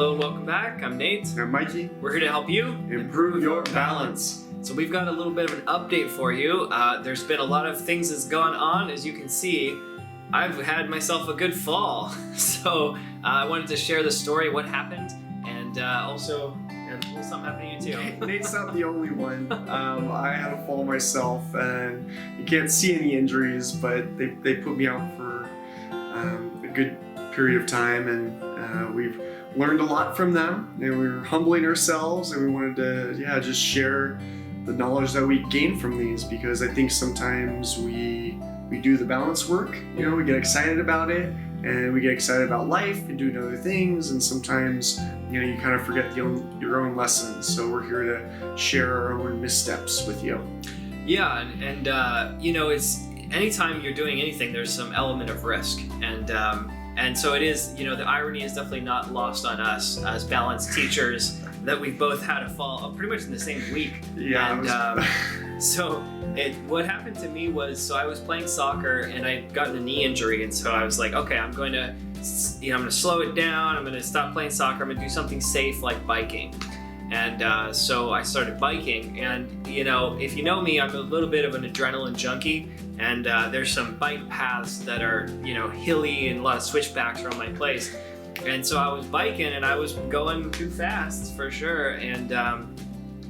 Hello and welcome back. I'm Nate. I'm Mikey. We're here to help you Improve your balance. So we've got a little bit of an update for you. There's been a lot of things that's gone on. As you can see, I've had myself a good fall. So I wanted to share the story, what happened, and also something happened to you too. Nate's not the only one. I had a fall myself, and you can't see any injuries, but they put me out for a good period of time, and we've learned a lot from them, and we were humbling ourselves, and we wanted to just share the knowledge that we gain from these, because I think sometimes we do the balance work, we get excited about it, and we get excited about life and doing other things, and sometimes you kind of forget your own lessons. So we're here to share our own missteps with you. Yeah, and it's anytime you're doing anything, there's some element of risk, and so it is. The irony is definitely not lost on us as balance teachers that we both had a fall pretty much in the same week. Yeah. And what happened to me was, I was playing soccer and I'd gotten a knee injury, and so I was like, okay, I'm going to slow it down. I'm going to stop playing soccer. I'm going to do something safe like biking. And so I started biking, and if you know me, I'm a little bit of an adrenaline junkie, and there's some bike paths that are hilly and a lot of switchbacks around my place. And so I was biking and I was going too fast for sure, and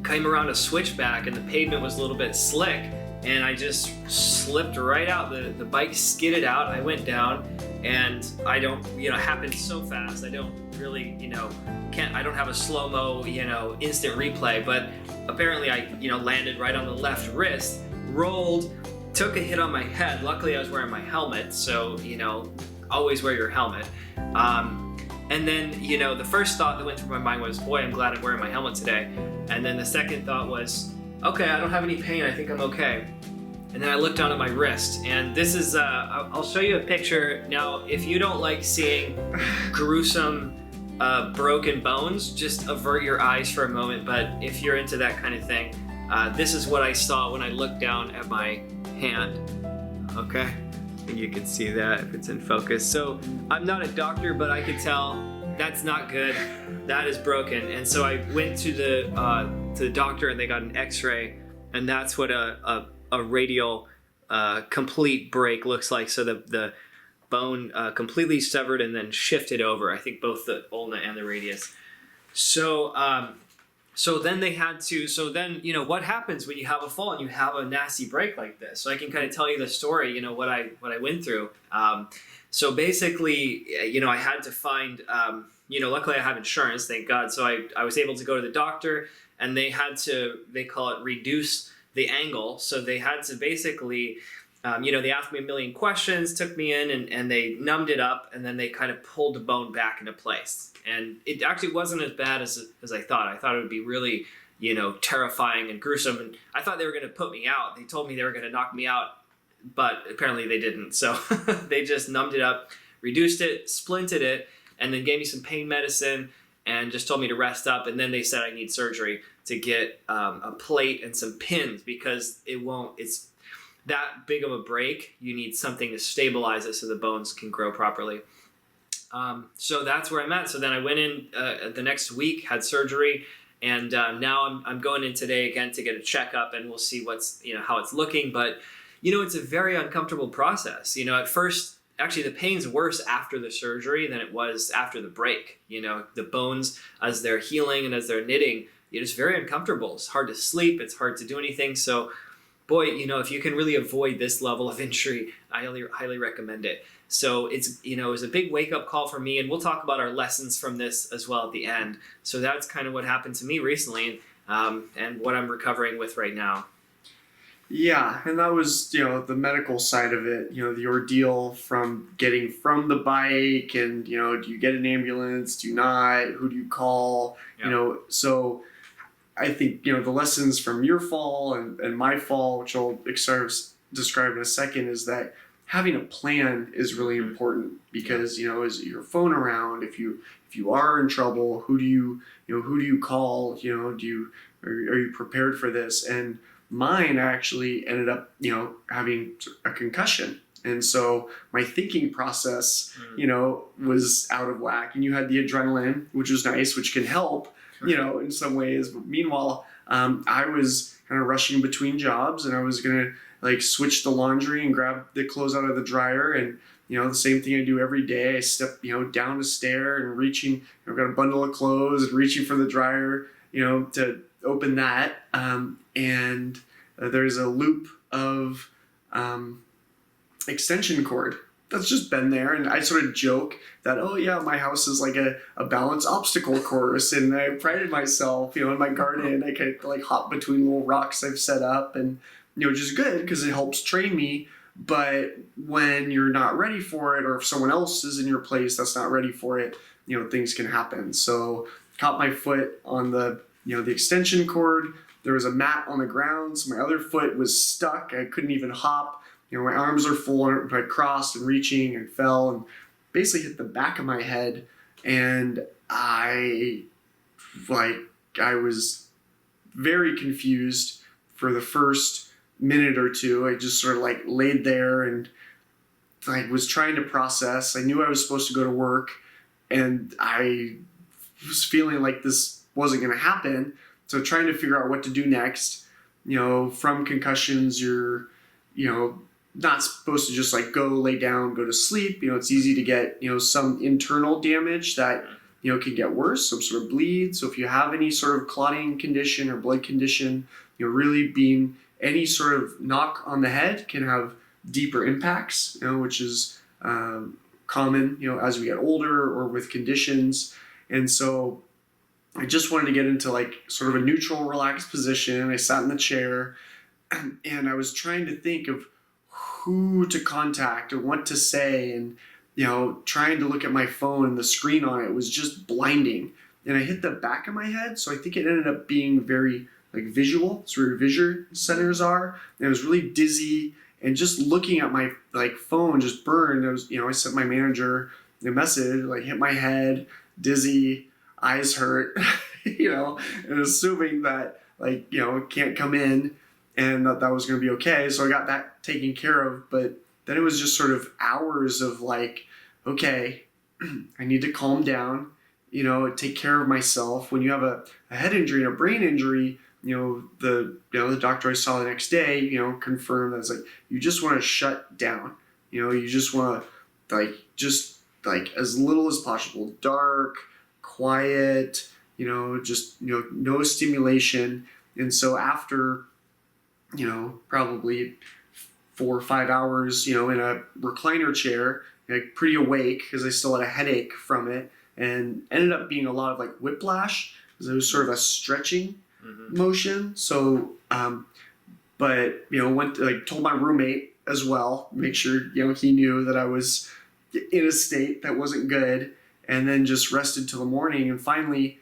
came around a switchback and the pavement was a little bit slick, and I just slipped right out. The bike skidded out. I went down, and I don't, it happened so fast. I don't really, I don't have a slow-mo, instant replay, but apparently I, landed right on the left wrist, rolled, took a hit on my head. Luckily I was wearing my helmet, so, always wear your helmet. And then, the first thought that went through my mind was, boy, I'm glad I'm wearing my helmet today. And then the second thought was, okay, I don't have any pain. I think I'm okay. And then I looked down at my wrist, and this is, I'll show you a picture. Now, if you don't like seeing gruesome, broken bones, just avert your eyes for a moment. But if you're into that kind of thing, this is what I saw when I looked down at my hand. Okay? I think you can see that if it's in focus. So I'm not a doctor, but I could tell that's not good. That is broken. And so I went to the doctor, and they got an X-ray, and that's what a radial complete break looks like. So the bone completely severed and then shifted over. I think both the ulna and the radius. So then they had to. So then what happens when you have a fall and you have a nasty break like this? So I can kind of tell you the story. What I went through. So basically, I had to find. Luckily I have insurance, thank God. So I was able to go to the doctor, and they had to. They call it reduce the angle. So they had to basically. They asked me a million questions, took me in, and they numbed it up, and then they kind of pulled the bone back into place. And it actually wasn't as bad as I thought. I thought it would be really, terrifying and gruesome. And I thought they were going to put me out. They told me they were going to knock me out, but apparently they didn't. So they just numbed it up, reduced it, splinted it, and then gave me some pain medicine and just told me to rest up. And then they said I need surgery to get a plate and some pins, because it's that big of a break. You need something to stabilize it so the bones can grow properly. So that's where I'm at. So then I went in the next week, had surgery, and now I'm going in today again to get a checkup, and we'll see how it's looking. But it's a very uncomfortable process. At first, actually the pain's worse after the surgery than it was after the break. The bones, as they're healing and as they're knitting, it's very uncomfortable. It's hard to sleep. It's hard to do anything. So boy, if you can really avoid this level of injury, I highly recommend it. So it's, it was a big wake-up call for me, and we'll talk about our lessons from this as well at the end. So that's kind of what happened to me recently, and what I'm recovering with right now. Yeah, and that was, the medical side of it, the ordeal from getting from the bike, and, do you get an ambulance, do you not, who do you call, Yeah. So I think, the lessons from your fall and my fall, which I'll describe in a second, is that having a plan is really important, because, is your phone around? If you are in trouble, who do you call? Are you prepared for this? And mine actually ended up, having a concussion. And so my thinking process, was out of whack. And you had the adrenaline, which was nice, which can help, in some ways. But meanwhile, I was kind of rushing between jobs, and I was going to like switch the laundry and grab the clothes out of the dryer. And, the same thing I do every day. I step, down a stair and reaching, I've got a bundle of clothes and reaching for the dryer, to open that. And there's a loop of extension cord that's just been there. And I sort of joke that, oh yeah, my house is like a balance obstacle course. And I prided myself, in my garden, I could like hop between little rocks I've set up, and, which is good because it helps train me. But when you're not ready for it, or if someone else is in your place that's not ready for it, things can happen. So caught my foot on the, the extension cord. There was a mat on the ground, so my other foot was stuck. I couldn't even hop. My arms are full. I crossed and reaching and fell and basically hit the back of my head. And I was very confused for the first minute or two. I just sort of like laid there and I was trying to process. I knew I was supposed to go to work, and I was feeling like this wasn't going to happen. So trying to figure out what to do next. From concussions, you're, not supposed to just like go lay down, go to sleep. It's easy to get, some internal damage that, can get worse, some sort of bleed. So if you have any sort of clotting condition or blood condition, really being any sort of knock on the head can have deeper impacts, which is common, as we get older or with conditions. And so I just wanted to get into like sort of a neutral, relaxed position. I sat in the chair and I was trying to think of who to contact and what to say, and trying to look at my phone, and the screen on it was just blinding. And I hit the back of my head, so I think it ended up being very like visual. It's where your vision centers are. And I was really dizzy, and just looking at my like phone just burned. I was, I sent my manager a message like, hit my head, dizzy, eyes hurt, and assuming that like, it can't come in and that was going to be okay. So I got that taken care of. But then it was just sort of hours of like, okay, I need to calm down, take care of myself. When you have a head injury and a brain injury, the doctor I saw the next day, confirmed that it's like, you just want to shut down. You just want to just as little as possible, dark, quiet, just, no stimulation. And so after, probably 4 or 5 hours, in a recliner chair, like pretty awake because I still had a headache from it, and ended up being a lot of like whiplash because it was sort of a stretching motion. So, but, went to, told my roommate as well, make sure, he knew that I was in a state that wasn't good, and then just rested till the morning. And finally,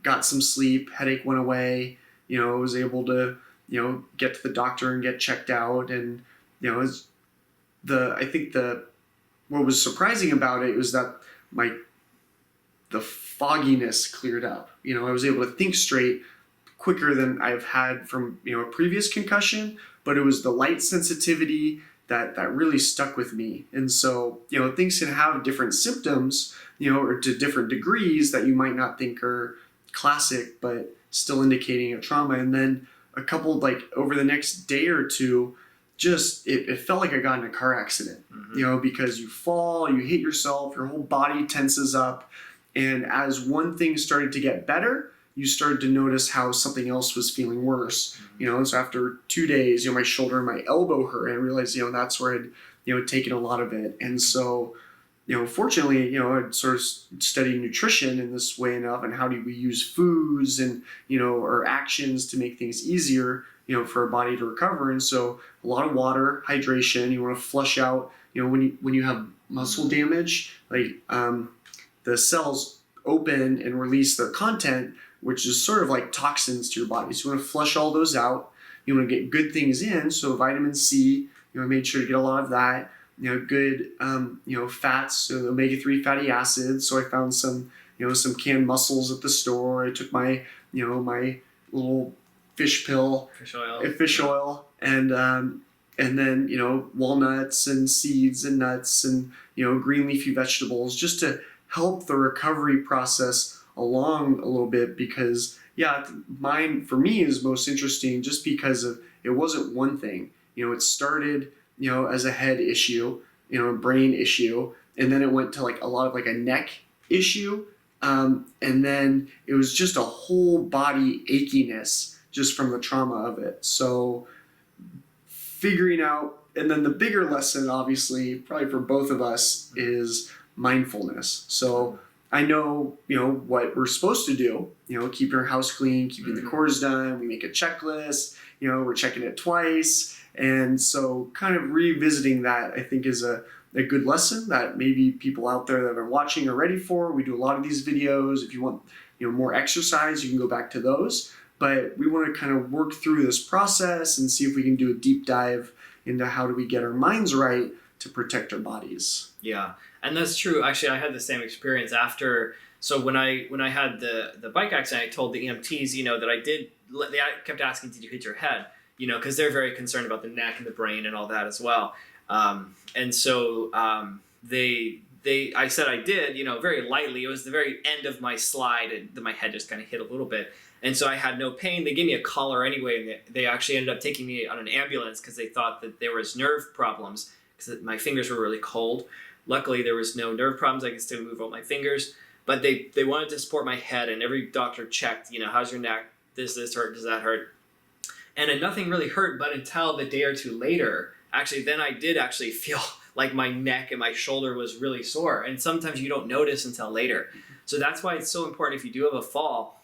got some sleep, headache went away, was able to, get to the doctor and get checked out. And, I think what was surprising about it was that the fogginess cleared up. I was able to think straight quicker than I've had from, a previous concussion, but it was the light sensitivity that really stuck with me. And so, things can have different symptoms, or to different degrees that you might not think are classic, but still indicating a trauma. And then a couple, over the next day or two, just, it felt like I got in a car accident, because you fall, you hit yourself, your whole body tenses up. And as one thing started to get better, you started to notice how something else was feeling worse. And so after 2 days, my shoulder and my elbow hurt, and I realized, that's where I'd, taken a lot of it. And so, fortunately, I'd sort of studied nutrition in this way enough, and how do we use foods and, or actions to make things easier, for our body to recover. And so a lot of water, hydration, you want to flush out, when you have muscle damage, the cells open and release their content, which is sort of like toxins to your body. So you want to flush all those out. You want to get good things in. So vitamin C, I made sure to get a lot of that. Good, fats, so omega-3 fatty acids. So I found some, some canned mussels at the store. I took my, my little fish oil, and and then, walnuts and seeds and nuts and, green leafy vegetables, just to help the recovery process along a little bit. Because mine for me is most interesting just because of it wasn't one thing. It started, as a head issue, a brain issue, and then it went to like a lot of like a neck issue. And then it was just a whole body achiness just from the trauma of it. So figuring out, and then the bigger lesson, obviously, probably for both of us, is mindfulness. So I know, what we're supposed to do, keeping our house clean, keeping the chores done. We make a checklist, we're checking it twice. And so kind of revisiting that, I think, is a good lesson that maybe people out there that are watching are ready for. We do a lot of these videos. If you want, more exercise, you can go back to those. But we want to kind of work through this process and see if we can do a deep dive into how do we get our minds right to protect our bodies. Yeah, and that's true. Actually, I had the same experience after. So when I had the bike accident, I told the EMTs, that I did. They kept asking, "Did you hit your head?" Because they're very concerned about the neck and the brain and all that as well. And so I said I did, very lightly. It was the very end of my slide, and my head just kind of hit a little bit. And so I had no pain. They gave me a collar anyway, and they actually ended up taking me on an ambulance because they thought that there was nerve problems because my fingers were really cold. Luckily, there was no nerve problems. I could still move all my fingers. But they wanted to support my head, and every doctor checked, how's your neck? Does this hurt? Does that hurt? And nothing really hurt, but until the day or two later, actually, then I did actually feel like my neck and my shoulder was really sore. And sometimes you don't notice until later. So that's why it's so important if you do have a fall,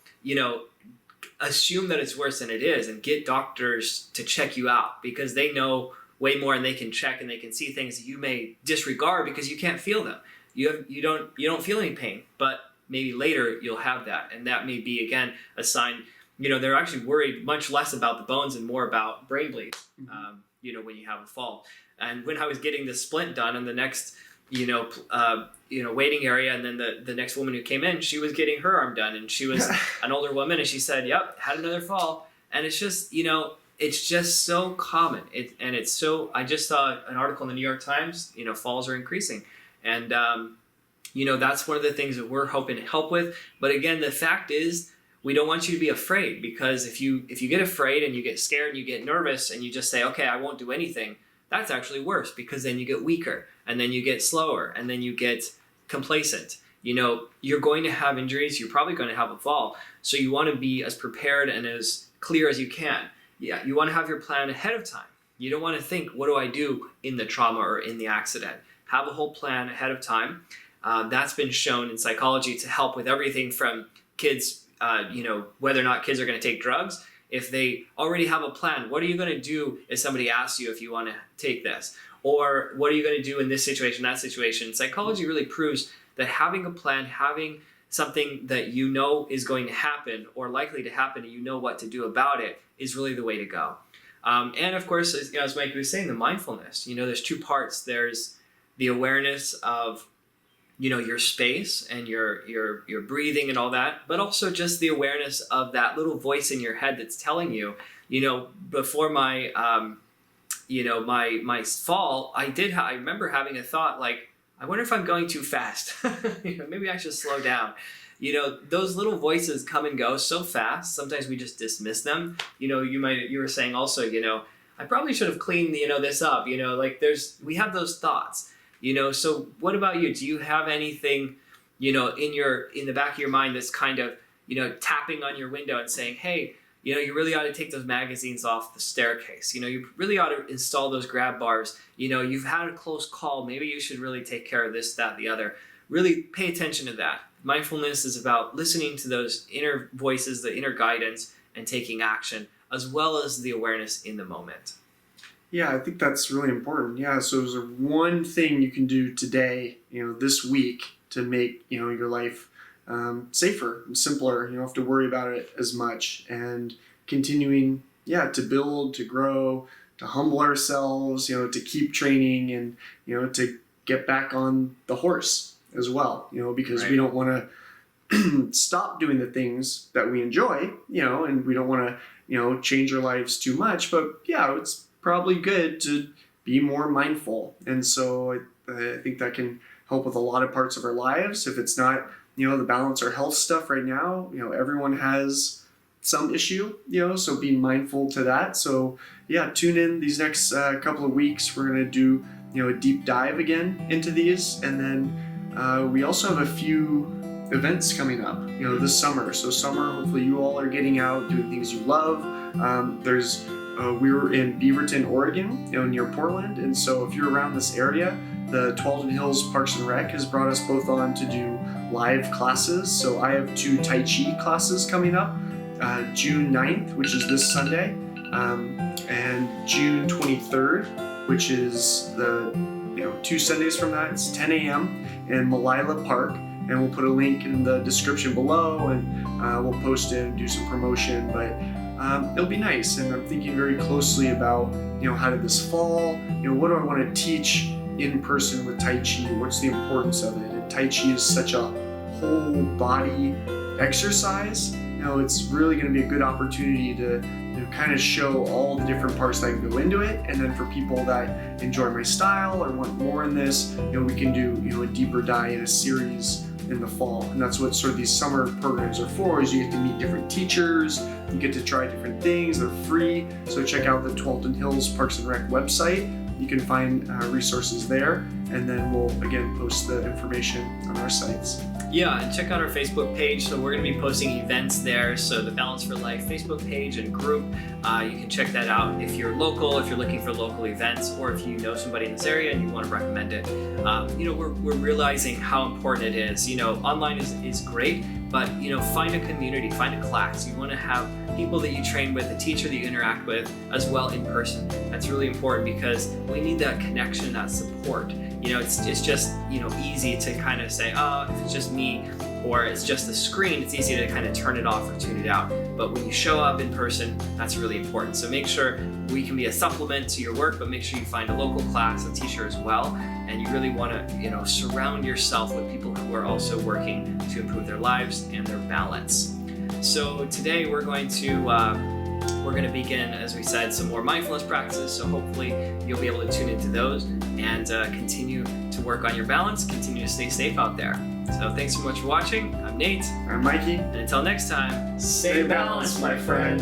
assume that it's worse than it is and get doctors to check you out because they know way more and they can check and they can see things that you may disregard because you can't feel them. You don't feel any pain, but maybe later you'll have that. And that may be, again, a sign. They're actually worried much less about the bones and more about brain bleed, when you have a fall. And when I was getting the splint done in the next, waiting area, and then the next woman who came in, she was getting her arm done, and she was an older woman, and she said, "Yep, had another fall." And it's just, it's just so common. I just saw an article in the New York Times, falls are increasing. And, that's one of the things that we're hoping to help with. But again, the fact is, we don't want you to be afraid, because if you get afraid and you get scared and you get nervous and you just say, okay, I won't do anything, that's actually worse, because then you get weaker and then you get slower and then you get complacent. You're going to have injuries. You're probably going to have a fall. So you want to be as prepared and as clear as you can. Yeah, you want to have your plan ahead of time. You don't want to think, what do I do in the trauma or in the accident? Have a whole plan ahead of time. That's been shown in psychology to help with everything from kids, whether or not kids are going to take drugs. If they already have a plan, what are you going to do if somebody asks you if you want to take this? Or what are you going to do in this situation, that situation? Psychology really proves that having a plan, having something that is going to happen or likely to happen, and you know what to do about it, is really the way to go. And of course, as Mike was saying, the mindfulness. There's two parts. There's the awareness of your space and your breathing and all that, but also just the awareness of that little voice in your head that's telling you, before my, my fall, I remember having a thought like, I wonder if I'm going too fast. Maybe I should slow down. Those little voices come and go so fast. Sometimes we just dismiss them. You were saying also, I probably should have cleaned, this up, we have those thoughts. So what about you? Do you have anything, in the back of your mind that's kind of, tapping on your window and saying, hey, you really ought to take those magazines off the staircase. You really ought to install those grab bars. You've had a close call. Maybe you should really take care of this, that, the other. Really pay attention to that. Mindfulness is about listening to those inner voices, the inner guidance, and taking action, as well as the awareness in the moment. Yeah, I think that's really important. Yeah, so is there one thing you can do today, this week, to make, your life safer and simpler? You don't have to worry about it as much, and continuing, to build, to grow, to humble ourselves, to keep training, and, to get back on the horse as well, because Right. we don't want to stop doing the things that we enjoy, and we don't want to, change our lives too much, but it's probably good to be more mindful. And so I think that can help with a lot of parts of our lives. If it's not, the balance or health stuff right now, everyone has some issue, so be mindful to that. So yeah, tune in these next couple of weeks. We're going to do, a deep dive again into these. And then we also have a few events coming up, this summer. So summer, hopefully you all are getting out, doing things you love. We were in Beaverton, Oregon, near Portland. And so if you're around this area, the Tualatin Hills Parks and Rec has brought us both on to do live classes. So I have 2 Tai Chi classes coming up, June 9th, which is this Sunday, and June 23rd, which is the 2 Sundays from that. It's 10 a.m. in Malila Park, and we'll put a link in the description below, and we'll post it and do some promotion. But it'll be nice, and I'm thinking very closely about how did this fall? What do I want to teach in person with Tai Chi? What's the importance of it? And Tai Chi is such a whole body exercise. It's really going to be a good opportunity to kind of show all the different parts that can go into it. And then for people that enjoy my style or want more in this, we can do a deeper dive in a series in the fall. And that's what sort of these summer programs are for, is you get to meet different teachers, you get to try different things, they're free. So check out the Tualatin Hills Parks and Rec website. You can find resources there, and then we'll again post the information on our sites. Yeah, and check out our Facebook page. So we're going to be posting events there. So the Balance for Life Facebook page and group, you can check that out if you're local, if you're looking for local events, or if you know somebody in this area and you want to recommend it. We're realizing how important it is. Online is great, but find a community, find a class. You want to have people that you train with, a teacher that you interact with, as well in person. That's really important because we need that connection, that support. It's just easy to kind of say, oh, if it's just me or it's just the screen, it's easy to kind of turn it off or tune it out. But when you show up in person, that's really important. So make sure we can be a supplement to your work, but make sure you find a local class, a teacher as well. And you really want to, surround yourself with people who are also working to improve their lives and their balance. So today we're going to begin, as we said, some more mindfulness practices. So hopefully you'll be able to tune into those and continue to work on your balance, continue to stay safe out there. So thanks so much for watching. I'm Nate. I'm Mikey. And until next time, stay balanced, my friend.